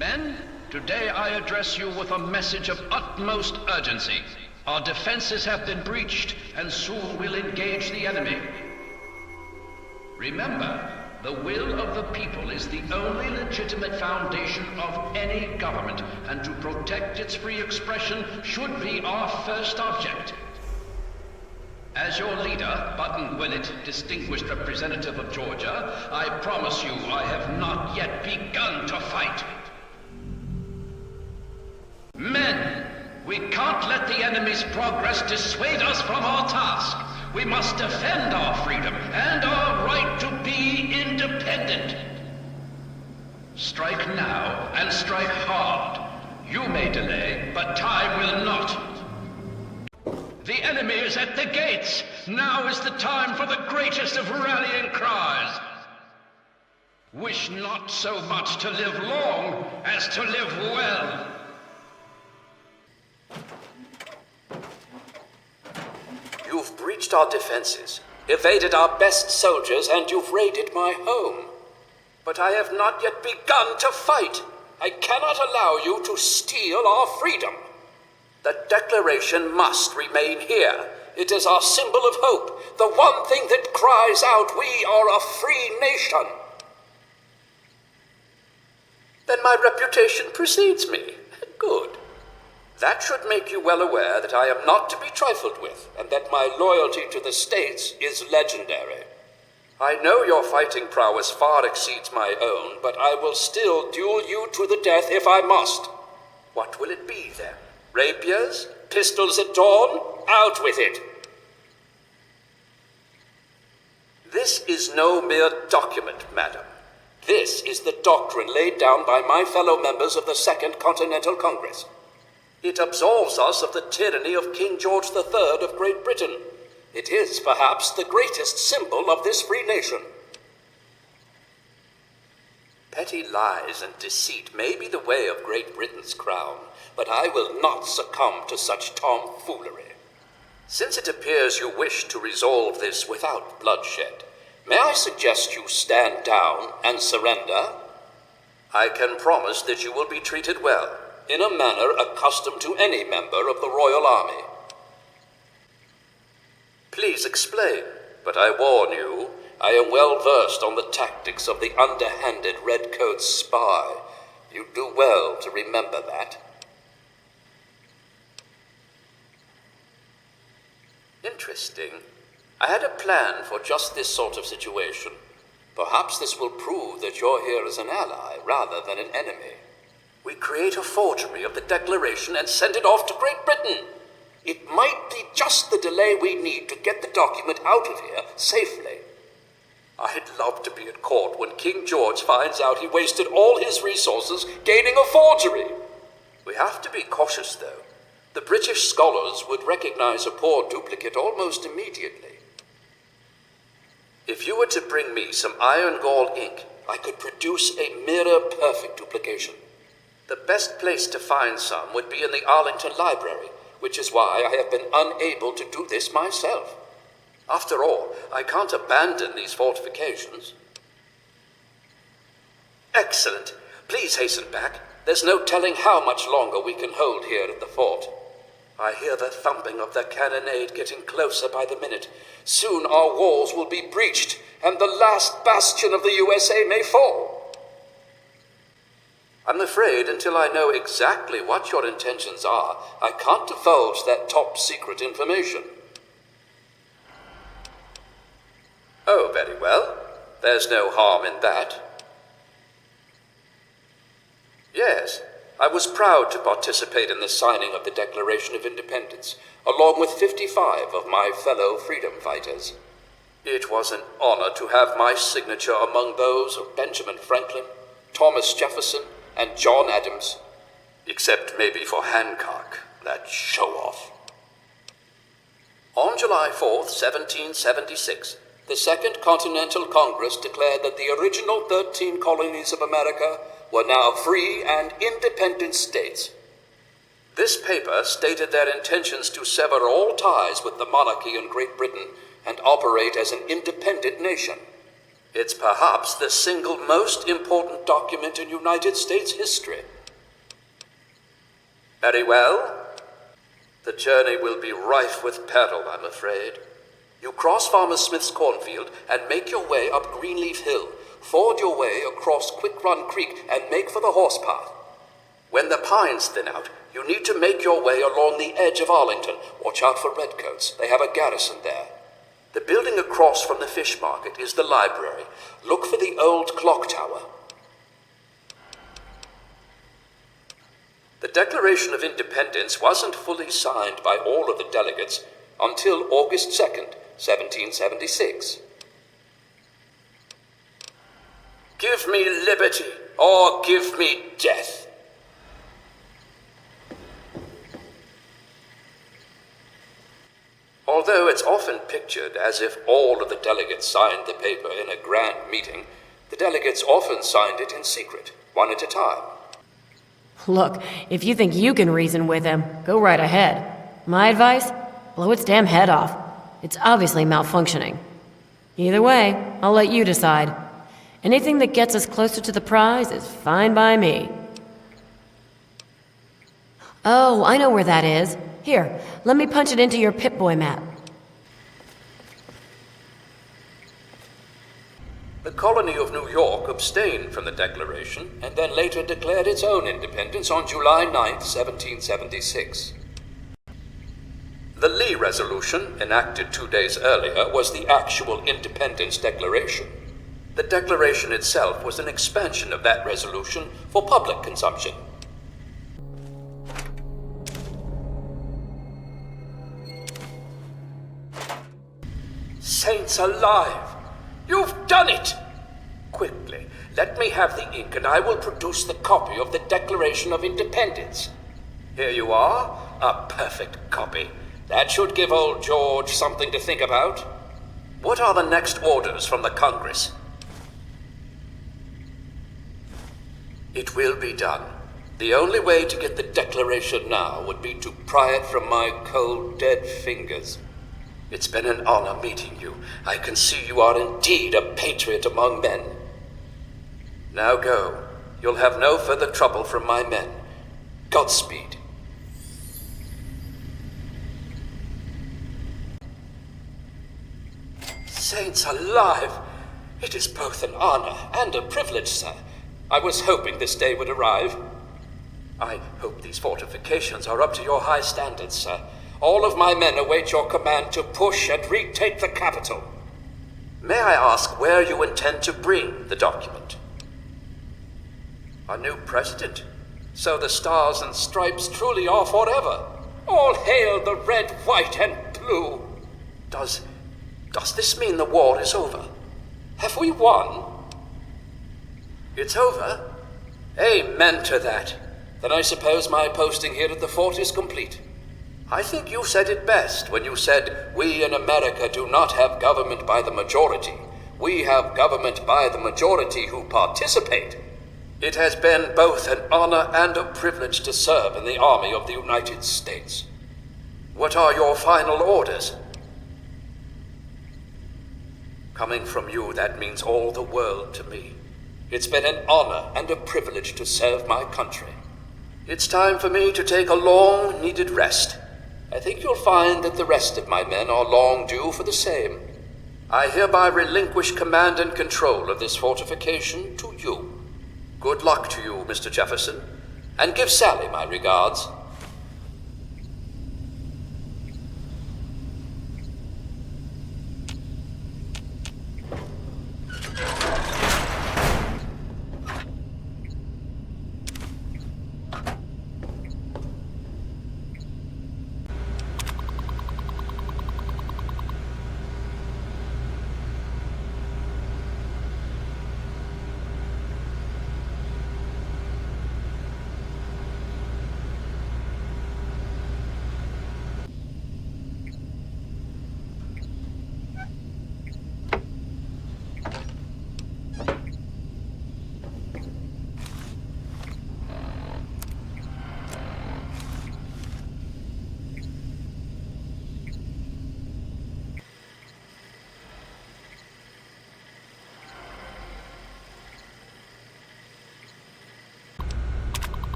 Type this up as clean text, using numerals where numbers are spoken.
Men, today I address you with a message of utmost urgency. Our defenses have been breached, and soon we'll engage the enemy. Remember, the will of the people is the only legitimate foundation of any government, and to protect its free expression should be our first object. As your leader, Button Gwinnett, distinguished representative of Georgia, I promise you I have not yet begun to fight. Men, we can't let the enemy's progress dissuade us from our task. We must defend our freedom and our right to be independent. Strike now and strike hard. You may delay, but time will not. The enemy is at the gates. Now is the time for the greatest of rallying cries. Wish not so much to live long as to live well. You've breached our defenses, evaded our best soldiers, and you've raided my home. But I have not yet begun to fight. I cannot allow you to steal our freedom. The Declaration must remain here. It is our symbol of hope, the one thing that cries out, we are a free nation. Then my reputation precedes me. Good. That should make you well aware that I am not to be trifled with, and that my loyalty to the states is legendary. I know your fighting prowess far exceeds my own, but I will still duel you to the death if I must. What will it be, then? Rapiers? Pistols at dawn? Out with it! This is no mere document, madam. This is the doctrine laid down by my fellow members of the Second Continental Congress. It absolves us of the tyranny of King George III of Great Britain. It is, perhaps, the greatest symbol of this free nation. Petty lies and deceit may be the way of Great Britain's crown, but I will not succumb to such tomfoolery. Since it appears you wish to resolve this without bloodshed, may I suggest you stand down and surrender? I can promise that you will be treated well, in a manner accustomed to any member of the Royal Army. Please explain, but I warn you, I am well versed on the tactics of the underhanded redcoat spy. You do well to remember that. Interesting. I had a plan for just this sort of situation. Perhaps this will prove that you're here as an ally rather than an enemy. We create a forgery of the Declaration and send it off to Great Britain. It might be just the delay we need to get the document out of here safely. I'd love to be at court when King George finds out he wasted all his resources gaining a forgery. We have to be cautious, though. The British scholars would recognize a poor duplicate almost immediately. If you were to bring me some iron gall ink, I could produce a mirror-perfect duplication. The best place to find some would be in the Arlington Library, which is why I have been unable to do this myself. After all, I can't abandon these fortifications. Excellent. Please hasten back. There's no telling how much longer we can hold here at the fort. I hear the thumping of the cannonade getting closer by the minute. Soon our walls will be breached, and the last bastion of the USA may fall. I'm afraid until I know exactly what your intentions are, I can't divulge that top-secret information. Oh, very well. There's no harm in that. Yes, I was proud to participate in the signing of the Declaration of Independence, along with 55 of my fellow freedom fighters. It was an honor to have my signature among those of Benjamin Franklin, Thomas Jefferson, and John Adams, except maybe for Hancock, that show-off. On July 4th, 1776, the Second Continental Congress declared that the original 13 colonies of America were now free and independent states. This paper stated their intentions to sever all ties with the monarchy in Great Britain and operate as an independent nation. It's perhaps the single most important document in United States history. Very well. The journey will be rife with peril, I'm afraid. You cross Farmer Smith's cornfield and make your way up Greenleaf Hill, ford your way across Quick Run Creek, and make for the horse path. When the pines thin out, you need to make your way along the edge of Arlington. Watch out for redcoats. They have a garrison there. The building across from the fish market is the library. Look for the old clock tower. The Declaration of Independence wasn't fully signed by all of the delegates until August 2nd, 1776. Give me liberty, or give me death. Although it's often pictured as if all of the delegates signed the paper in a grand meeting, the delegates often signed it in secret, one at a time. Look, if you think you can reason with him, go right ahead. My advice? Blow its damn head off. It's obviously malfunctioning. Either way, I'll let you decide. Anything that gets us closer to the prize is fine by me. Oh, I know where that is. Here, let me punch it into your Pip-Boy map. The colony of New York abstained from the Declaration and then later declared its own independence on July 9th, 1776. The Lee Resolution, enacted 2 days earlier, was the actual Independence Declaration. The Declaration itself was an expansion of that resolution for public consumption. Saints alive! You've done it! Quickly, let me have the ink and I will produce the copy of the Declaration of Independence. Here you are, a perfect copy. That should give old George something to think about. What are the next orders from the Congress? It will be done. The only way to get the Declaration now would be to pry it from my cold, dead fingers. It's been an honor meeting you. I can see you are indeed a patriot among men. Now go. You'll have no further trouble from my men. Godspeed. Saints alive! It is both an honor and a privilege, sir. I was hoping this day would arrive. I hope these fortifications are up to your high standards, sir. All of my men await your command to push and retake the capital. May I ask where you intend to bring the document? A new president? So the stars and stripes truly are forever. All hail the red, white, and blue. Does this mean the war is over? Have we won? It's over? Amen to that. Then I suppose my posting here at the fort is complete. I think you said it best when you said, we in America do not have government by the majority. We have government by the majority who participate. It has been both an honor and a privilege to serve in the Army of the United States. What are your final orders? Coming from you, that means all the world to me. It's been an honor and a privilege to serve my country. It's time for me to take a long-needed rest. I think you'll find that the rest of my men are long due for the same. I hereby relinquish command and control of this fortification to you. Good luck to you, Mr. Jefferson, and give Sally my regards.